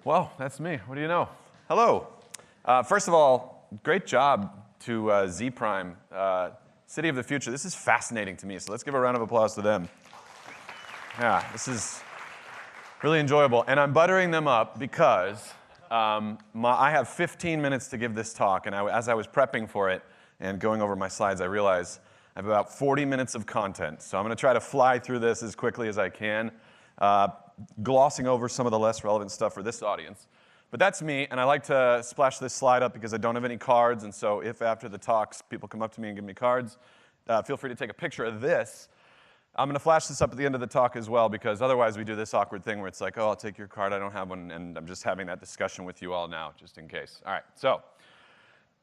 Well, that's me. What do you know? Hello. First of all, great job to Z Prime, City of the Future. This is fascinating to me, so let's give a round of applause to them. Yeah, this is really enjoyable. And I'm buttering them up because I have 15 minutes to give this talk, and as I was prepping for it and going over my slides, I realized I have about 40 minutes of content. So I'm going to try to fly through this as quickly as I can, glossing over some of the less relevant stuff for this audience. But that's me, and I like to splash this slide up because I don't have any cards, and so if after the talks people come up to me and give me cards, feel free to take a picture of this. I'm going to flash this up at the end of the talk as well, because otherwise we do this awkward thing where it's like, oh, I'll take your card, I don't have one, and I'm just having that discussion with you all now, just in case. All right, so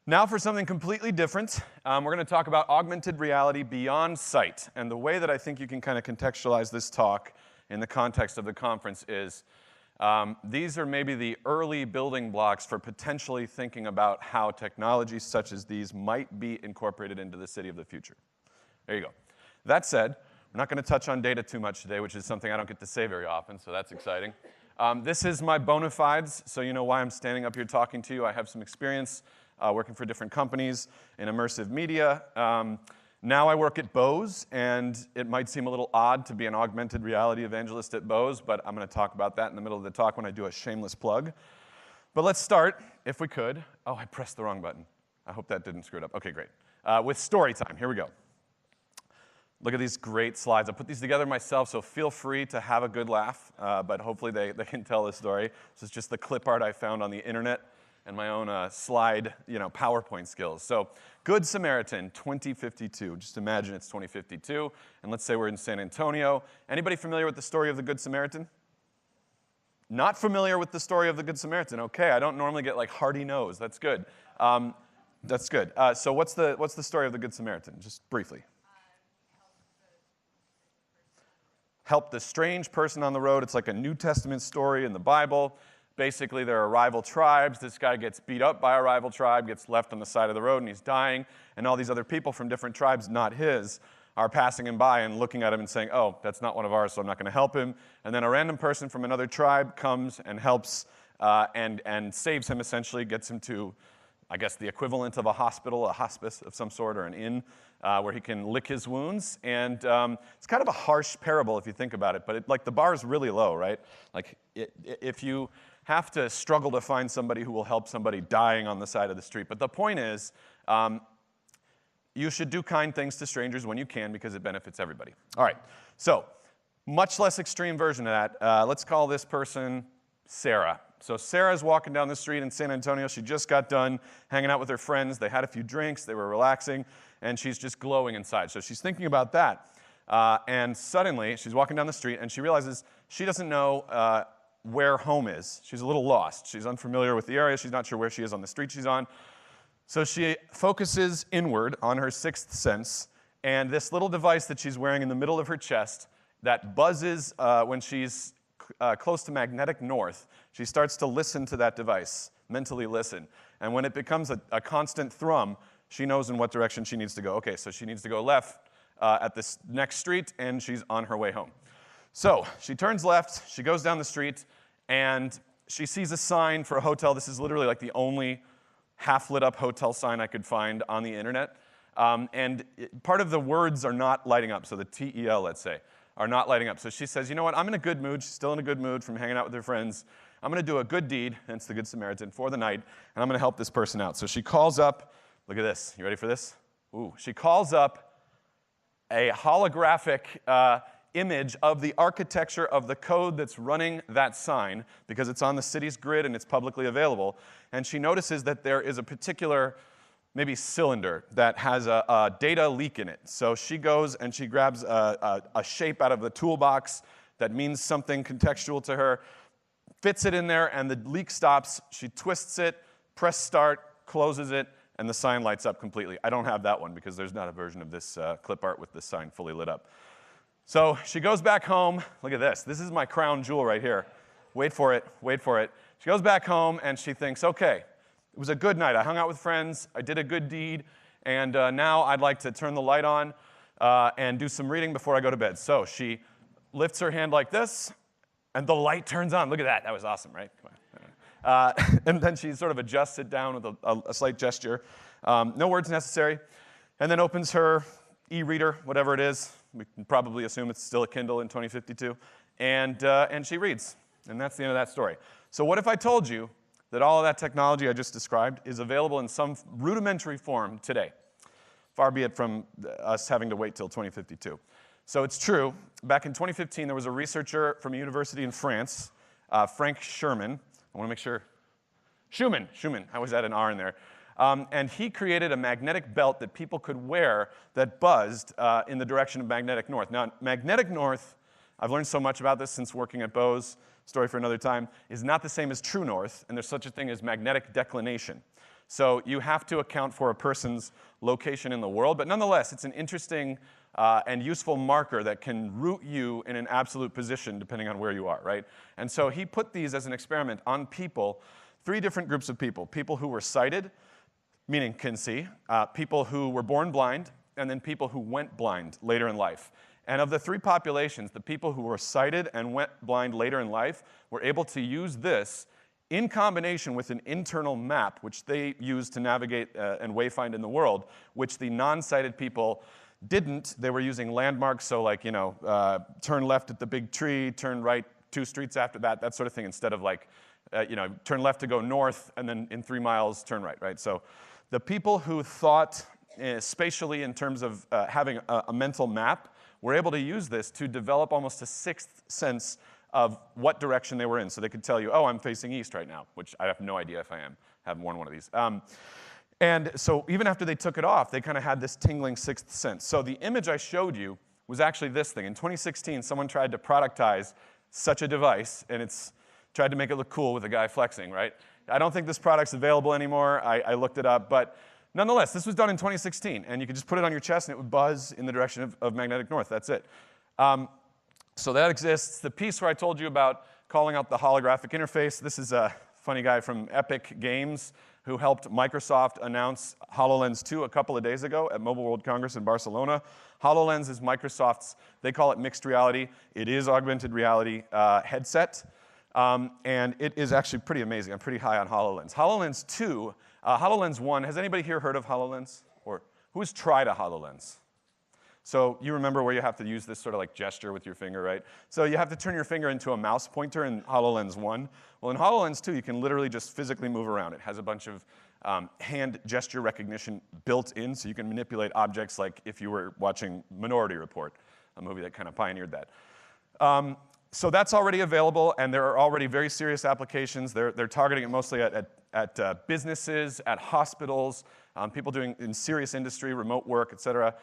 now for something completely different. We're going to talk about augmented reality beyond sight, and the way that I think you can kind of contextualize this talk in the context of the conference is these are maybe the early building blocks for potentially thinking about how technologies such as these might be incorporated into the city of the future. There you go. That said, we're not going to touch on data too much today, which is something I don't get to say very often, so that's exciting. This is my bona fides, so you know why I'm standing up here talking to you. I have some experience working for different companies in immersive media. Now I work at Bose, and it might seem a little odd to be an augmented reality evangelist at Bose, but I'm going to talk about that in the middle of the talk when I do a shameless plug. But let's start, if we could. Oh, I pressed the wrong button. I hope that didn't screw it up. Okay, great. With story time. Here we go. Look at these great slides. I put these together myself, so feel free to have a good laugh, but hopefully they can tell the story. This is just the clip art I found on the internet and my own slide, PowerPoint skills. So, Good Samaritan, 2052. Just imagine it's 2052, and let's say we're in San Antonio. Anybody familiar with the story of the Good Samaritan? Not familiar with the story of the Good Samaritan. Okay, I don't normally get like hearty no's. That's good. That's good. So what's the story of the Good Samaritan? Just briefly. Help the strange person on the road. It's like a New Testament story in the Bible. Basically, there are rival tribes. This guy gets beat up by a rival tribe, gets left on the side of the road, and he's dying. And all these other people from different tribes, not his, are passing him by and looking at him and saying, oh, that's not one of ours, so I'm not going to help him. And then a random person from another tribe comes and helps and saves him, essentially, gets him to, I guess, the equivalent of a hospital, a hospice of some sort, or an inn, where he can lick his wounds. And it's kind of a harsh parable if you think about it, but the bar is really low, right? Like, if you have to struggle to find somebody who will help somebody dying on the side of the street. But the point is, you should do kind things to strangers when you can because it benefits everybody. All right, so much less extreme version of that. Let's call this person Sarah. So Sarah's walking down the street in San Antonio. She just got done hanging out with her friends. They had a few drinks. They were relaxing, and she's just glowing inside. So she's thinking about that. And suddenly, she's walking down the street, and she realizes she doesn't know where home is. She's a little lost. She's unfamiliar with the area. She's not sure where she is on the street she's on. So she focuses inward on her sixth sense, and this little device that she's wearing in the middle of her chest that buzzes when she's close to magnetic north, she starts to listen to that device, mentally listen. And when it becomes a constant thrum, she knows in what direction she needs to go. Okay, so she needs to go left at this next street, and she's on her way home. So she turns left, she goes down the street, and she sees a sign for a hotel. This is literally like the only half-lit-up hotel sign I could find on the internet. Part of the words are not lighting up, so the TEL, let's say, are not lighting up. So she says, you know what, I'm in a good mood. She's still in a good mood from hanging out with her friends. I'm going to do a good deed, hence the Good Samaritan, for the night, and I'm going to help this person out. So she calls up, look at this. You ready for this? Ooh. She calls up a holographic image of the architecture of the code that's running that sign, because it's on the city's grid and it's publicly available. And she notices that there is a particular, maybe cylinder, that has a data leak in it. So she goes and she grabs a shape out of the toolbox that means something contextual to her, fits it in there, and the leak stops. She twists it, press start, closes it, and the sign lights up completely. I don't have that one because there's not a version of this clip art with this sign fully lit up. So she goes back home. Look at this. This is my crown jewel right here. Wait for it. Wait for it. She goes back home, and she thinks, okay, it was a good night. I hung out with friends. I did a good deed. And now I'd like to turn the light on and do some reading before I go to bed. So she lifts her hand like this, and the light turns on. Look at that. That was awesome, right? Come on. And then she sort of adjusts it down with a slight gesture. No words necessary. And then opens her e-reader, whatever it is. We can probably assume it's still a Kindle in 2052. And she reads. And that's the end of that story. So what if I told you that all of that technology I just described is available in some rudimentary form today? Far be it from us having to wait till 2052. So it's true. Back in 2015, there was a researcher from a university in France, Frank Sherman. I want to make sure. Schumann. I always add an R in there. And he created a magnetic belt that people could wear that buzzed in the direction of magnetic north. Now, magnetic north, I've learned so much about this since working at Bose, story for another time, is not the same as true north, and there's such a thing as magnetic declination. So you have to account for a person's location in the world, but nonetheless, it's an interesting and useful marker that can root you in an absolute position depending on where you are, right? And so he put these as an experiment on people, 3 different groups of people. People who were sighted, meaning can see, people who were born blind, and then people who went blind later in life. And of the 3 populations, the people who were sighted and went blind later in life were able to use this in combination with an internal map, which they used to navigate and wayfind in the world, which the non-sighted people didn't. They were using landmarks, so like, turn left at the big tree, turn right 2 streets after that, that sort of thing, instead of like, turn left to go north, and then in 3 miles, turn right, right? So the people who thought spatially in terms of having a mental map were able to use this to develop almost a 6th sense of what direction they were in. So they could tell you, oh, I'm facing east right now, which I have no idea if I am. I haven't worn one of these. And so even after they took it off, they kind of had this tingling 6th sense. So the image I showed you was actually this thing. In 2016, someone tried to productize such a device, and it's tried to make it look cool with a guy flexing, right? I don't think this product's available anymore. I looked it up, but nonetheless, this was done in 2016, and you could just put it on your chest, and it would buzz in the direction of magnetic north. That's it. So that exists. The piece where I told you about calling out the holographic interface, this is a funny guy from Epic Games who helped Microsoft announce HoloLens 2 a couple of days ago at Mobile World Congress in Barcelona. HoloLens is Microsoft's, they call it mixed reality. It is augmented reality headset. And it is actually pretty amazing. I'm pretty high on HoloLens. HoloLens 2, HoloLens 1, has anybody here heard of HoloLens? Or who's tried a HoloLens? So you remember where you have to use this sort of like gesture with your finger, right? So you have to turn your finger into a mouse pointer in HoloLens 1. Well, in HoloLens 2, you can literally just physically move around. It has a bunch of hand gesture recognition built in, so you can manipulate objects like if you were watching Minority Report, a movie that kind of pioneered that. So that's already available, and there are already very serious applications. They're targeting it mostly at businesses, at hospitals, people doing in serious industry, remote work, et cetera.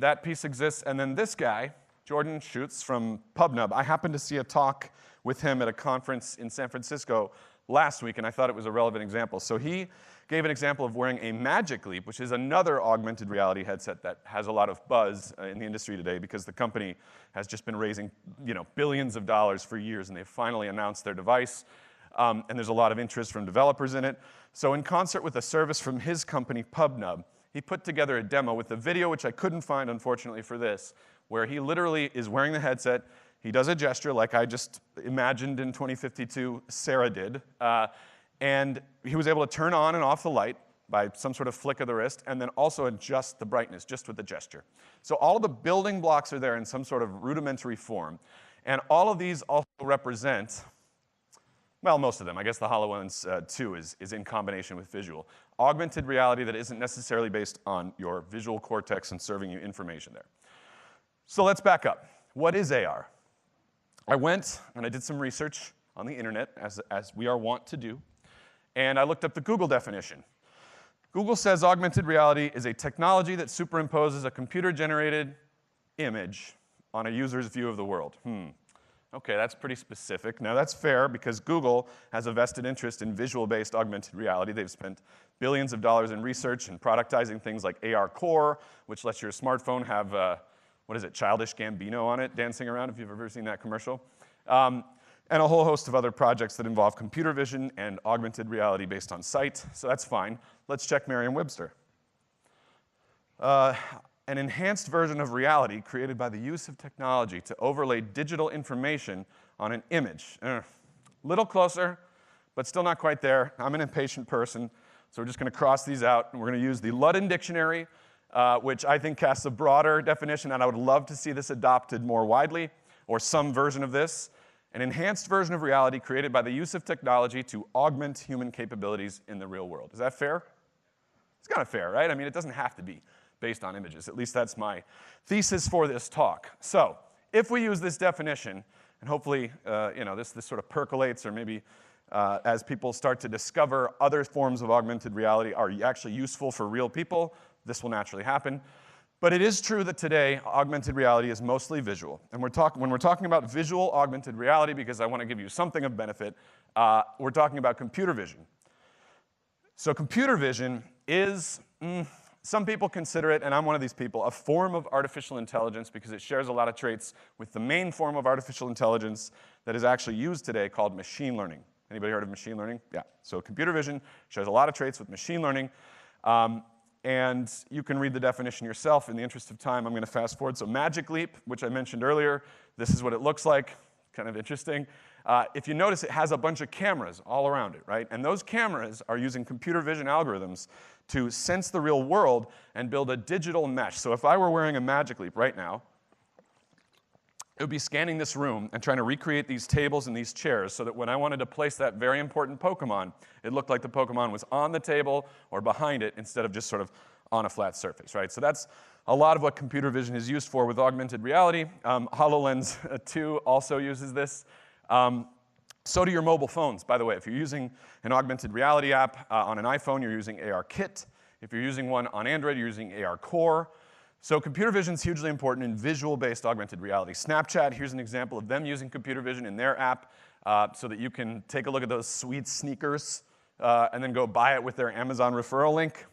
That piece exists, and then this guy, Jordan Schutz from PubNub, I happened to see a talk with him at a conference in San Francisco last week, and I thought it was a relevant example. So he gave an example of wearing a Magic Leap, which is another augmented reality headset that has a lot of buzz in the industry today because the company has just been raising billions of dollars for years, and they've finally announced their device, and there's a lot of interest from developers in it. So in concert with a service from his company, PubNub, he put together a demo with a video, which I couldn't find, unfortunately, for this, where he literally is wearing the headset. He does a gesture like I just imagined in 2052 Sarah did, and he was able to turn on and off the light by some sort of flick of the wrist, and then also adjust the brightness just with the gesture. So all of the building blocks are there in some sort of rudimentary form, and all of these also represent, well, most of them. I guess the HoloLens 2 is in combination with visual. Augmented reality that isn't necessarily based on your visual cortex and serving you information there. So let's back up. What is AR? I went and I did some research on the internet, as we are wont to do, and I looked up the Google definition. Google says augmented reality is a technology that superimposes a computer-generated image on a user's view of the world. Okay, that's pretty specific. Now that's fair because Google has a vested interest in visual-based augmented reality. They've spent billions of dollars in research and productizing things like AR Core, which lets your smartphone have, Childish Gambino on it, dancing around, if you've ever seen that commercial. And a whole host of other projects that involve computer vision and augmented reality based on sight, so that's fine. Let's check Merriam-Webster. An enhanced version of reality created by the use of technology to overlay digital information on an image. Little closer, but still not quite there. I'm an impatient person, so we're just going to cross these out, and we're going to use the Ludden Dictionary, which I think casts a broader definition, and I would love to see this adopted more widely, or some version of this. An enhanced version of reality created by the use of technology to augment human capabilities in the real world. Is that fair? It's kind of fair, right? I mean, it doesn't have to be based on images. At least that's my thesis for this talk. So if we use this definition, and hopefully this sort of percolates, or maybe as people start to discover other forms of augmented reality are actually useful for real people, this will naturally happen. But it is true that today, augmented reality is mostly visual. And when we're talking about visual augmented reality, because I want to give you something of benefit, we're talking about computer vision. So computer vision is, some people consider it, and I'm one of these people, a form of artificial intelligence because it shares a lot of traits with the main form of artificial intelligence that is actually used today called machine learning. Anybody heard of machine learning? Yeah. So computer vision shares a lot of traits with machine learning. And you can read the definition yourself. In the interest of time, I'm going to fast forward. So Magic Leap, which I mentioned earlier, this is what it looks like. Kind of interesting. If you notice, it has a bunch of cameras all around it, right? And those cameras are using computer vision algorithms to sense the real world and build a digital mesh. So if I were wearing a Magic Leap right now, it would be scanning this room and trying to recreate these tables and these chairs so that when I wanted to place that very important Pokemon, it looked like the Pokemon was on the table or behind it instead of just sort of on a flat surface, right? So that's a lot of what computer vision is used for with augmented reality. HoloLens 2 also uses this. So do your mobile phones, by the way. If you're using an augmented reality app on an iPhone, you're using ARKit. If you're using one on Android, you're using ARCore. So computer vision is hugely important in visual-based augmented reality. Snapchat, here's an example of them using computer vision in their app so that you can take a look at those sweet sneakers and then go buy it with their Amazon referral link.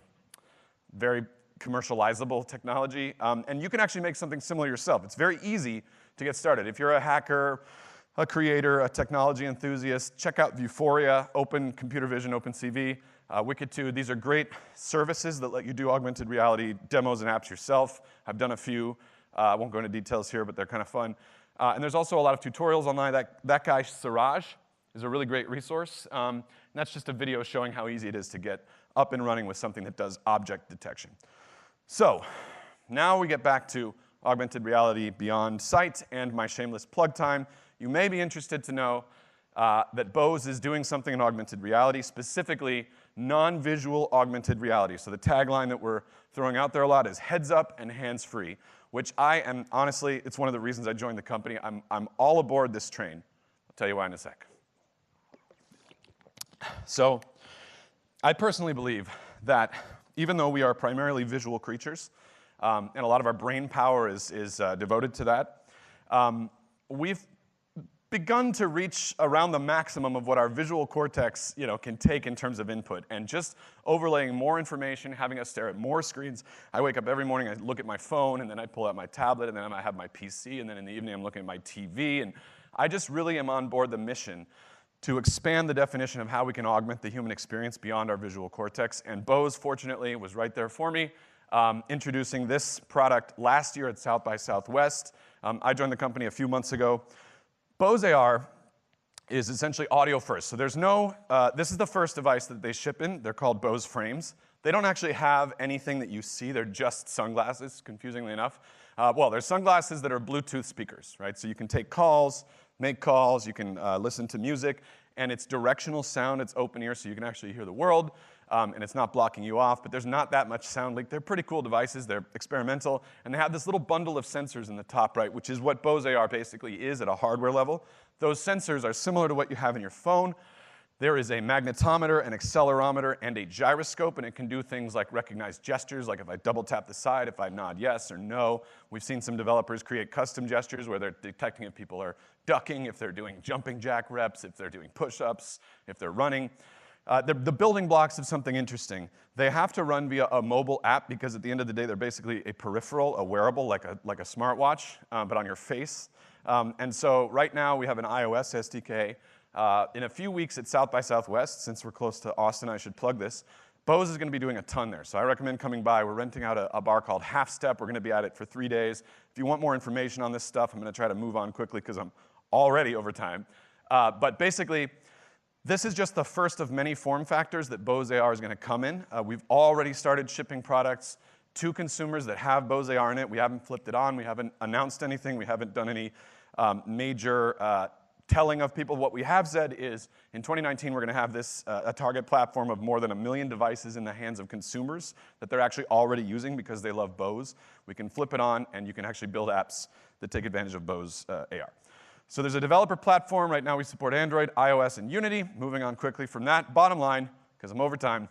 Very commercializable technology. And you can actually make something similar yourself. It's very easy to get started. If you're a hacker, a creator, a technology enthusiast, check out Vuforia, Open Computer Vision, OpenCV. Wicked2, these are great services that let you do augmented reality demos and apps yourself. I've done a few. I won't go into details here, but they're kind of fun. And there's also a lot of tutorials online. That guy, Siraj, is a really great resource. And that's just a video showing how easy it is to get up and running with something that does object detection. So now we get back to augmented reality beyond sight and my shameless plug time. You may be interested to know that Bose is doing something in augmented reality, specifically non-visual augmented reality. So the tagline that we're throwing out there a lot is heads up and hands free, which I am, honestly, it's one of the reasons I joined the company. I'm all aboard this train. I'll tell you why in a sec. So I personally believe that even though we are primarily visual creatures, and a lot of our brain power is devoted to that, we've begun to reach around the maximum of what our visual cortex can take in terms of input. And just overlaying more information, having us stare at more screens. I wake up every morning, I look at my phone, and then I pull out my tablet, and then I have my PC, and then in the evening I'm looking at my TV. And I just really am on board the mission to expand the definition of how we can augment the human experience beyond our visual cortex. And Bose, fortunately, was right there for me, introducing this product last year at South by Southwest. I joined the company a few months ago. Bose AR is essentially audio first. So there's no, this is the first device that they ship in. They're called Bose frames. They don't actually have anything that you see. They're just sunglasses, confusingly enough. Well, they're sunglasses that are Bluetooth speakers, right? So you can take calls, make calls, you can listen to music, and it's directional sound. It's open ear, so you can actually hear the world, and it's not blocking you off, but there's not that much sound leak. They're pretty cool devices. They're experimental, and they have this little bundle of sensors in the top right, which is what Bose AR basically is at a hardware level. Those sensors are similar to what you have in your phone. There is a magnetometer, an accelerometer, and a gyroscope, and it can do things like recognize gestures, like if I double tap the side, if I nod yes or no. We've seen some developers create custom gestures where they're detecting if people are ducking, if they're doing jumping jack reps, if they're doing push-ups, if they're running. The building blocks of something interesting. They have to run via a mobile app because at the end of the day, they're basically a peripheral, a wearable, like a smartwatch, but on your face. And so right now, we have an iOS SDK. In a few weeks at South by Southwest, since we're close to Austin, I should plug this, Bose is going to be doing a ton there. So I recommend coming by. We're renting out a bar called Half Step. We're going to be at it for 3 days. If you want more information on this stuff, I'm going to try to move on quickly because I'm already over time. But basically, This is just the first of many form factors that Bose AR is going to come in. We've already started shipping products to consumers that have Bose AR in it. We haven't flipped it on. We haven't announced anything. We haven't done any major telling of people. What we have said is in 2019, we're going to have this a target platform of more than 1 million devices in the hands of consumers that they're actually already using because they love Bose. We can flip it on, and you can actually build apps that take advantage of Bose AR. So there's a developer platform. Right now we support Android, iOS, and Unity. Moving on quickly from that. Bottom line, because I'm over time,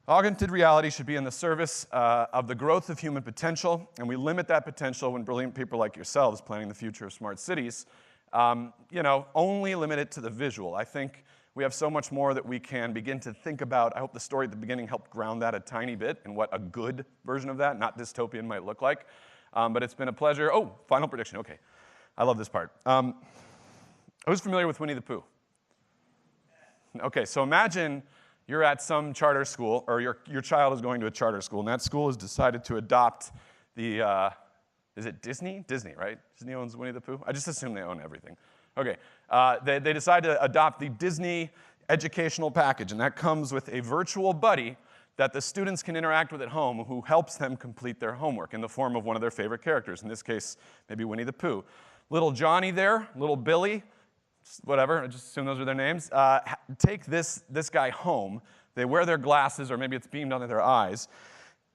augmented reality should be in the service of the growth of human potential, and we limit that potential when brilliant people like yourselves planning the future of smart cities, only limit it to the visual. I think we have so much more that we can begin to think about. I hope the story at the beginning helped ground that a tiny bit and what a good version of that, not dystopian, might look like. But it's been a pleasure. Oh, final prediction, okay. I love this part. Who's familiar with Winnie the Pooh? Okay, so imagine you're at some charter school, or your child is going to a charter school, and that school has decided to adopt the, is it Disney? Disney, right? Disney owns Winnie the Pooh? I just assume they own everything. Okay, they decide to adopt the Disney educational package, and that comes with a virtual buddy that the students can interact with at home who helps them complete their homework in the form of one of their favorite characters, in this case, maybe Winnie the Pooh. Little Johnny there, little Billy, whatever, I just assume those are their names, take this guy home. They wear their glasses, or maybe it's beamed onto their eyes,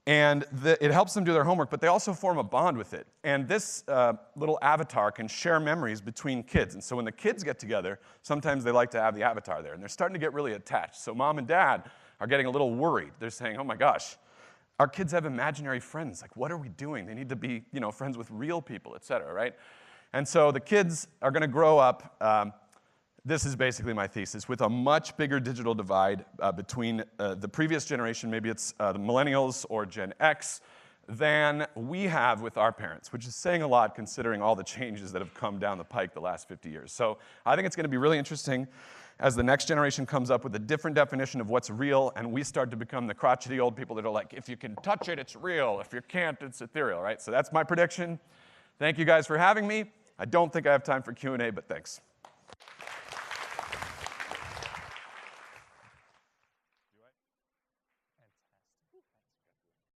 and it helps them do their homework, but they also form a bond with it. And this little avatar can share memories between kids. And so when the kids get together, sometimes they like to have the avatar there, and they're starting to get really attached. So mom and dad are getting a little worried. They're saying, oh my gosh, our kids have imaginary friends. Like, what are we doing? They need to be, friends with real people, et cetera, right? And so the kids are going to grow up, this is basically my thesis, with a much bigger digital divide between the previous generation, maybe it's the millennials or Gen X, than we have with our parents, which is saying a lot considering all the changes that have come down the pike the last 50 years. So I think it's going to be really interesting as the next generation comes up with a different definition of what's real, and we start to become the crotchety old people that are like, if you can touch it, it's real. If you can't, it's ethereal, right? So that's my prediction. Thank you guys for having me. I don't think I have time for Q&A, but thanks.